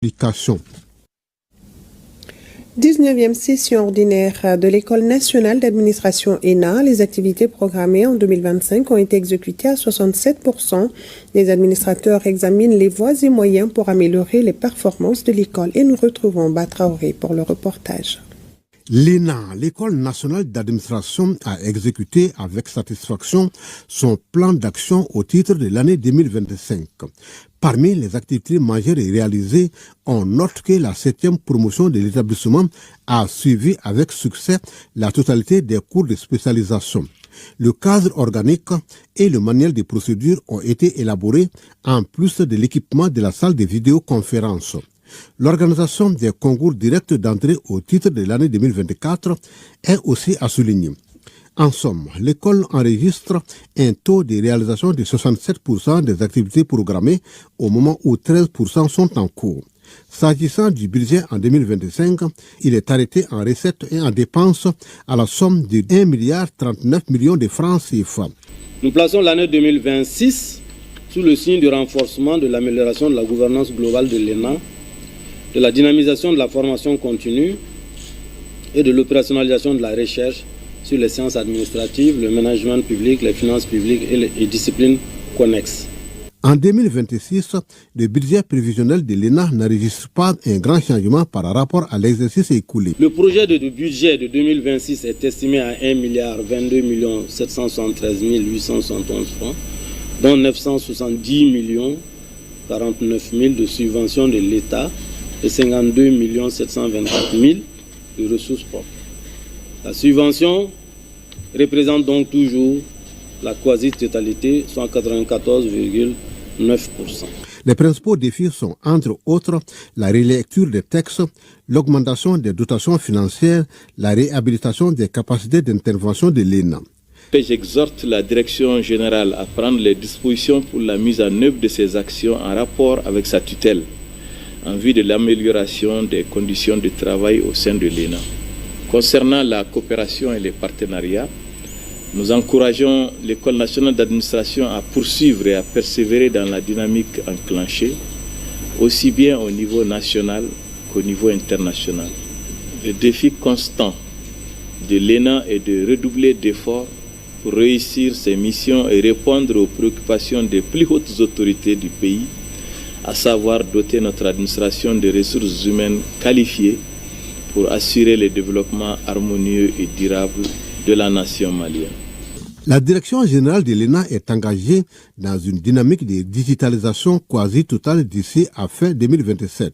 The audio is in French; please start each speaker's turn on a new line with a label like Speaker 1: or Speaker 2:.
Speaker 1: Publication.
Speaker 2: 19e session ordinaire de l'École nationale d'administration ENA. Les activités programmées en 2025 ont été exécutées à 67%. Les administrateurs examinent les voies et moyens pour améliorer les performances de l'école. Et nous retrouvons Batraoré pour le reportage.
Speaker 1: L'ENA, l'École nationale d'administration, a exécuté avec satisfaction son plan d'action au titre de l'année 2025. Parmi les activités majeures réalisées, on note que la 7e promotion de l'établissement a suivi avec succès la totalité des cours de spécialisation. Le cadre organique et le manuel de procédures ont été élaborés en plus de l'équipement de la salle de vidéoconférence. L'organisation des concours directs d'entrée au titre de l'année 2024 est aussi à souligner. En somme, l'école enregistre un taux de réalisation de 67% des activités programmées au moment où 13% sont en cours. S'agissant du budget en 2025, il est arrêté en recettes et en dépenses à la somme de 1,39 milliard de francs CFA.
Speaker 3: Nous plaçons l'année 2026 sous le signe du renforcement de l'amélioration de la gouvernance globale de l'ENA, de la dynamisation de la formation continue et de l'opérationnalisation de la recherche sur les sciences administratives, le management public, les finances publiques et les disciplines connexes.
Speaker 1: En 2026, le budget prévisionnel de l'ENA n'enregistre pas un grand changement par rapport à l'exercice écoulé.
Speaker 3: Le projet de budget de 2026 est estimé à 1,22 773 871 francs, dont 970 049 000 de subventions de l'État et 52 724 000 de ressources propres. La subvention représente donc toujours la quasi-totalité, soit 94,9%.
Speaker 1: Les principaux défis sont, entre autres, la relecture des textes, l'augmentation des dotations financières, la réhabilitation des capacités d'intervention de l'ENA.
Speaker 4: J'exhorte la direction générale à prendre les dispositions pour la mise en œuvre de ces actions en rapport avec sa tutelle, en vue de l'amélioration des conditions de travail au sein de l'ENA. Concernant la coopération et les partenariats, nous encourageons l'École nationale d'administration à poursuivre et à persévérer dans la dynamique enclenchée, aussi bien au niveau national qu'au niveau international. Le défi constant de l'ENA est de redoubler d'efforts pour réussir ses missions et répondre aux préoccupations des plus hautes autorités du pays, à savoir doter notre administration de ressources humaines qualifiées pour assurer le développement harmonieux et durable de la nation malienne.
Speaker 1: La direction générale de l'ENA est engagée dans une dynamique de digitalisation quasi totale d'ici à fin 2027.